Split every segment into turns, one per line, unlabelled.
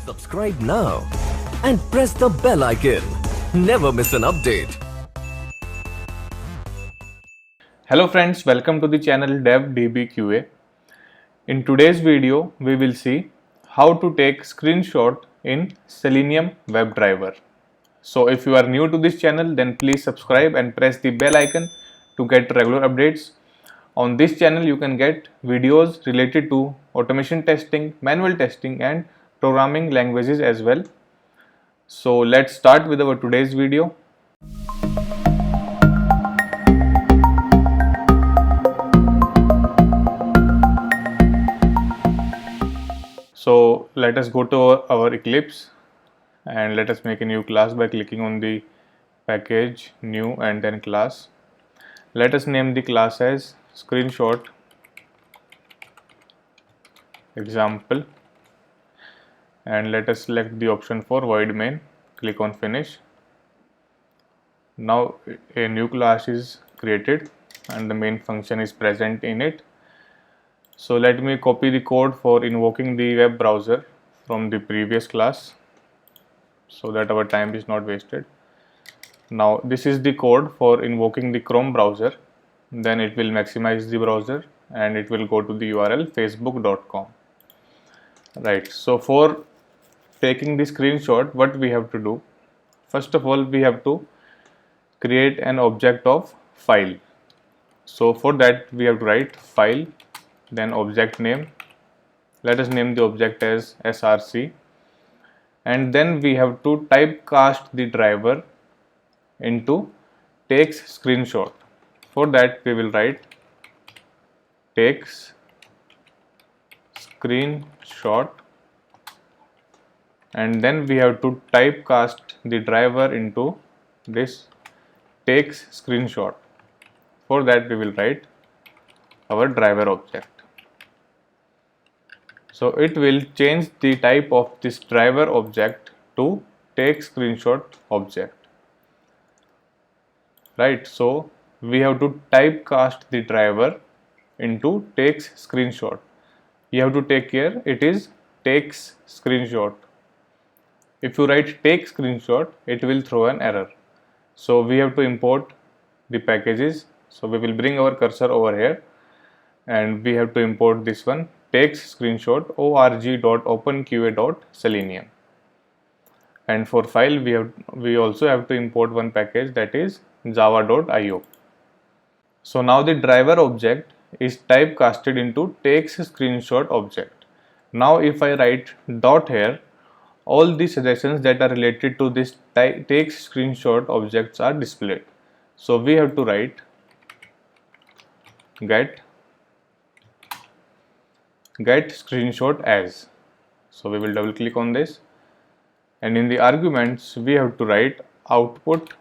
Subscribe now and press the bell icon. Never miss an update.
Hello friends, welcome to the channel DevDBQA. In today's video, we will see how to take screenshot in Selenium WebDriver. So if you are new to this channel, then please subscribe and press the bell icon to get regular updates. On this channel, you can get videos related to automation testing, manual testing and programming languages as well. So let's start with our today's video. So let us go to our Eclipse and let us make a new class by clicking on the package, new and then class. Let us name the class as screenshot example and let us select the option for void main. Click on finish. Now a new class is created and the main function is present in it. So let me copy the code for invoking the web browser from the previous class so that our time is not wasted. Now this is the code for invoking the Chrome browser. Then it will maximize the browser and it will go to the URL facebook.com. Right, so for taking the screenshot, what we have to do? First of all, we have to create an object of file. So for that we have to write file, then object name. Let us name the object as src, and then we have to typecast the driver into takes screenshot. For that we will write takes screenshot, and then we have to typecast the driver into this takes screenshot. For that we will write our driver object. So it will change the type of this driver object to take screenshot object. Right, so we have to typecast the driver into takes screenshot. You have to take care, it is takes screenshot. If you write take screenshot, it will throw an error. So we have to import the packages. So we will bring our cursor over here and we have to import this one, takes screenshot org.openqa.selenium. And for file we also have to import one package, that is java.io. So now the driver object is typecasted into takes screenshot object. Now if I write dot here, all the suggestions that are related to this takes screenshot objects are displayed. So we have to write get screenshot as. So we will double click on this, and in the arguments we have to write output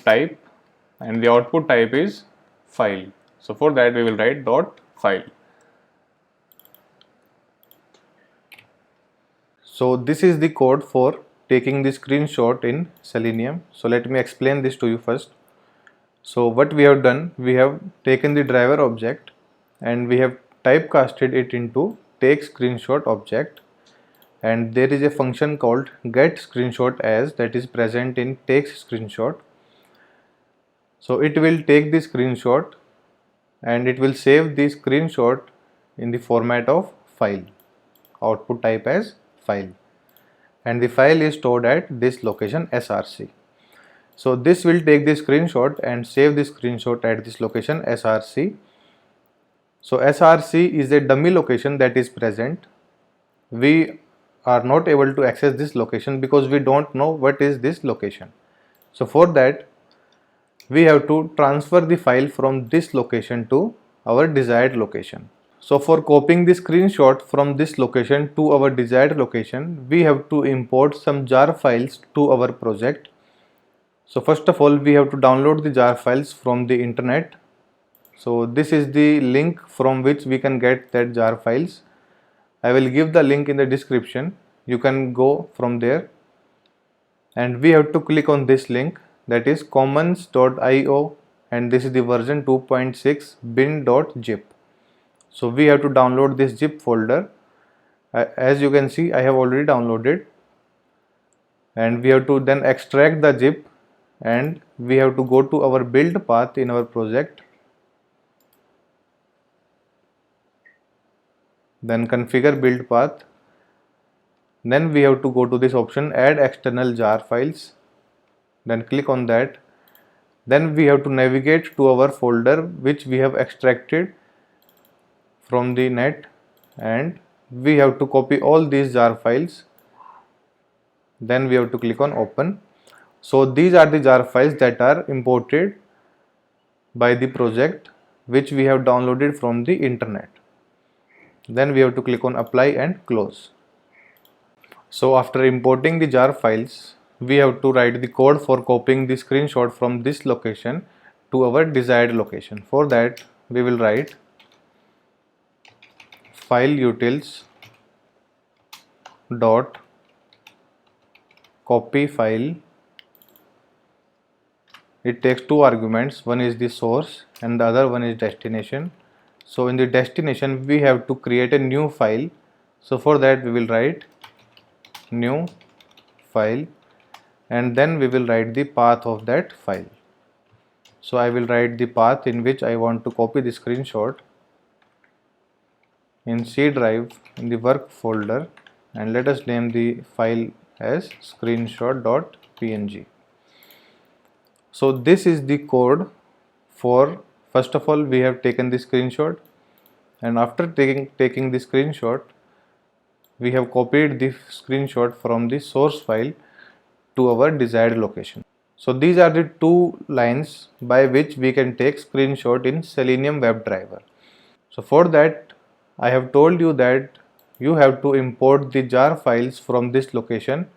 type, and the output type is file. So for that we will write dot file. So this is the code for taking the screenshot in Selenium. So let me explain this to you first. So what we have done, we have taken the driver object and we have typecasted it into take screenshot object, and there is a function called get screenshot as that is present in takes screenshot. So it will take the screenshot and it will save the screenshot in the format of file, output type as file, and the file is stored at this location src. So this will take the screenshot and save the screenshot at this location src. So src is a dummy location that is present. We are not able to access this location because we don't know what is this location. So for that we have to transfer the file from this location to our desired location. So for copying the screenshot from this location to our desired location, we have to import some jar files to our project. So first of all we have to download the jar files from the internet. So this is the link from which we can get that jar files. I will give the link in the description. You can go from there, and we have to click on this link, that is commons.io, and this is the version 2.6 bin.zip. So we have to download this zip folder. As you can see, I have already downloaded, and we have to then extract the zip, and we have to go to our build path in our project, then configure build path. Then we have to go to this option, add external jar files, then click on that. Then we have to navigate to our folder which we have extracted from the net, and we have to copy all these jar files. Then we have to click on open. So these are the jar files that are imported by the project which we have downloaded from the internet. Then we have to click on apply and close. So after importing the jar files, we have to write the code for copying the screenshot from this location to our desired location. For that, we will write file utils dot copy file. It takes two arguments, one is the source and the other one is destination. So in the destination we have to create a new file. So for that we will write new file, and then we will write the path of that file. So I will write the path in which I want to copy the screenshot in C drive in the work folder, and let us name the file as screenshot.png. So this is the code for, first of all we have taken the screenshot, and after taking the screenshot we have copied the screenshot from the source file to our desired location. So these are the two lines by which we can take screenshot in Selenium WebDriver. So for that I have told you that you have to import the jar files from this location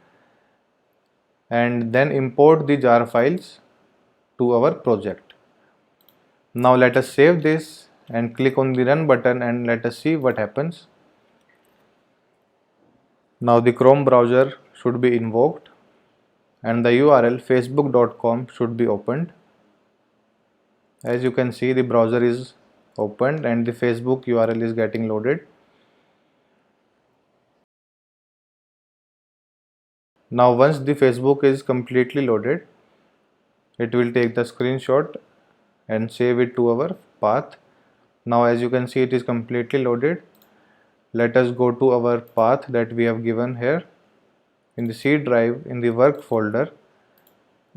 and then import the jar files to our project. Now let us save this and click on the run button and let us see what happens. Now the Chrome browser should be invoked and the URL facebook.com should be opened. As you can see, the browser is opened and the Facebook URL is getting loaded. Now once the Facebook is completely loaded, it will take the screenshot and save it to our path. Now as you can see, it is completely loaded. Let us go to our path that we have given here in the C drive in the work folder.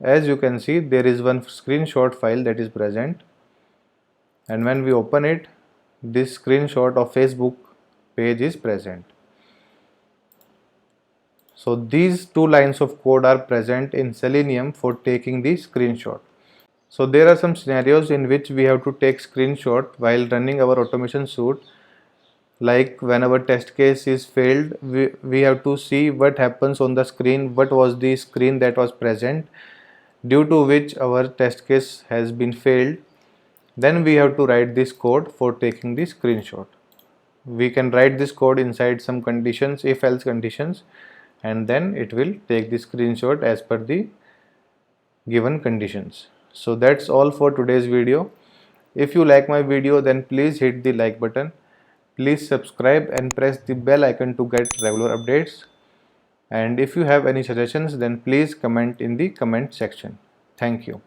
As you can see, there is one screenshot file that is present, and when we open it, this screenshot of Facebook page is present. So these two lines of code are present in Selenium for taking the screenshot. So there are some scenarios in which we have to take screenshot while running our automation suite. Like when our test case is failed, we have to see what happens on the screen, what was the screen that was present due to which our test case has been failed. Then we have to write this code for taking the screenshot. We can write this code inside some conditions, if else conditions, and then it will take the screenshot as per the given conditions. So that's all for today's video. If you like my video, then please hit the like button. Please subscribe and press the bell icon to get regular updates. And if you have any suggestions, then please comment in the comment section. Thank you.